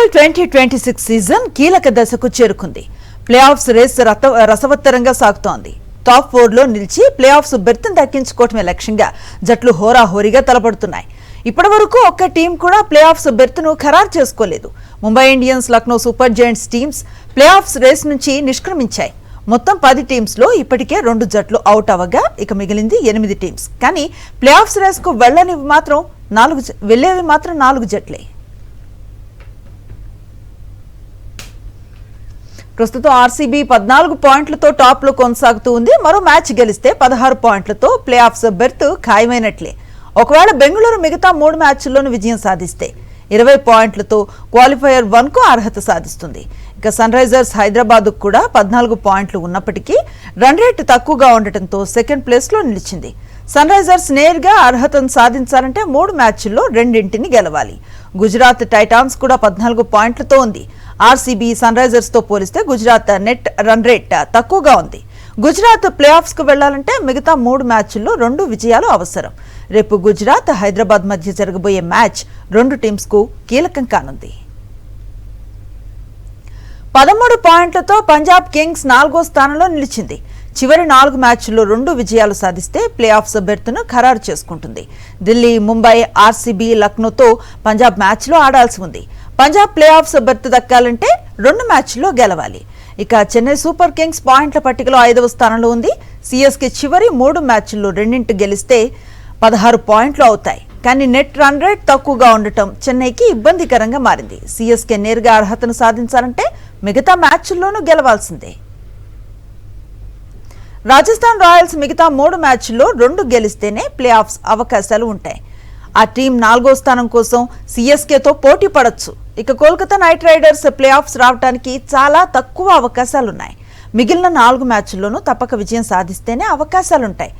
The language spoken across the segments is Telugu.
ఐపీఎల్ 2026 సీజన్ కీలక దశకు చేరుకుంది. ప్లే ఆఫ్స్ రేస్ రసవత్తరంగా సాగుతోంది. టాప్ 4లో నిలిచి ప్లే ఆఫ్స్ బెర్త్ను దక్కించుకోవటమే లక్ష్యంగా జట్లు హోరాహోరీగా తలపడుతున్నాయి. ఇప్పటివరకు ఒక్క టీం కూడా ప్లే ఆఫ్స్ బెర్త్ను ఖరారు చేసుకోలేదు. Mumbai Indians, Lucknow Super Giants teams playoffs race నుంచి నిష్క్రమించాయి. మొత్తం 10 టీమ్స్లో ఇప్పటికే 2 జట్లు అవుట్ అవ్వగా ఇక మిగిలింది 8 టీమ్స్. కానీ ప్లే ఆఫ్స్ రేస్కు వెళ్లేవి మాత్రం 4 జట్లే. ప్రస్తుతం ఆర్సీబీ 14 పాయింట్లతో టాప్లో కొనసాగుతూ ఉంది. మరో మ్యాచ్ గెలిస్తే 16 పాయింట్లతో ప్లే ఆఫ్స్ బెర్త్ ఖాయమైనట్లే. ఒకవేళ బెంగళూరు మిగతా 3 మ్యాచ్ల్లోనూ విజయం సాధిస్తే 20 పాయింట్లతో క్వాలిఫైయర్ 1కు అర్హత సాధిస్తుంది. ఇక సన్ రైజర్స్ హైదరాబాద్ కూడా 14 పాయింట్లు ఉన్నప్పటికీ రన్ రేట్ తక్కువగా ఉండటంతో సెకండ్ ప్లేస్లో నిలిచింది. సన్ రైజర్స్ నేరుగా అర్హతను సాధించాలంటే 3 మ్యాచ్ల్లో 2 గెలవాలి. గుజరాత్ టైటాన్స్ కూడా 14 పాయింట్లతో ఉంది. ఆర్సీబీ, సన్ రైజర్స్ తో పోలిస్తే గుజరాత్ నెట్ రన్ రేట్ తక్కువగా ఉంది. గుజరాత్ ప్లే ఆఫ్స్ కు వెళ్లాలంటే మిగతా 3 మ్యాచ్ల్లో 2 విజయాలు అవసరం. రేపు గుజరాత్, హైదరాబాద్ మధ్య జరగబోయే మ్యాచ్ 2 టీమ్స్ కు కీలకం కానుంది. 13 పాయింట్లతో పంజాబ్ కింగ్స్ 4వ స్థానంలో నిలిచింది. చివరి 4 మ్యాచ్ల్లో 2 విజయాలు సాధిస్తే ప్లే ఆఫ్స్ బెర్త్ను ఖరారు చేసుకుంటుంది. ఢిల్లీ, ముంబై, ఆర్సీబీ, లక్నోతో పంజాబ్ మ్యాచ్లో ఆడాల్సి ఉంది. పంజాబ్ ప్లే ఆఫ్స్ బెర్త్ దక్కాలంటే 2 మ్యాచ్ల్లో గెలవాలి. ఇక చెన్నై సూపర్ కింగ్స్ పాయింట్ల పట్టికలో 5వ స్థానంలో ఉంది. సిఎస్కే చివరి 3 మ్యాచ్ల్లో 2 గెలిస్తే 16 పాయింట్లు అవుతాయి. కానీ నెట్ రన్ రేట్ తక్కువగా ఉండటం చెన్నైకి ఇబ్బందికరంగా మారింది. సిఎస్కే నేరుగా అర్హతను సాధించాలంటే మిగతా మ్యాచ్ల్లోనూ గెలవాల్సిందే. రాజస్థాన్ రాయల్స్ మిగతా 3 మ్యాచ్ల్లో 2 గెలిస్తేనే ప్లే ఆఫ్స్ అవకాశాలు ఉంటాయి. ఆ టీం 4వ స్థానం కోసం సిఎస్కేతో పోటీ పడొచ్చు. ఇక Kolkata night riders play offs రావడానికి చాలా తక్కువ అవకాశాలున్నాయి. మిగిలిన 4 మ్యాచ్ల్లోనూ తప్పక విజయం సాధిస్తేనే అవకాశాలుంటాయి.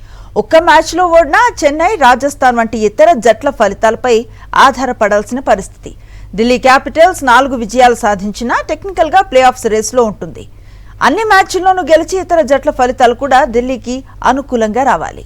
ఒక్క మ్యాచ్లో ఓడినా చెన్నై, రాజస్థాన్ వంటి ఇతర జట్ల ఫలితాలపై ఆధారపడాల్సిన పరిస్థితి. ఢిల్లీ క్యాపిటల్స్ 4 విజయాలు సాధించినా టెక్నికల్గా ప్లే ఆఫ్స్ రేస్లో ఉంటుంది. అన్ని మ్యాచ్ల్లోనూ గెలిచి ఇతర జట్ల ఫలితాలు కూడా ఢిల్లీకి అనుకూలంగా రావాలి.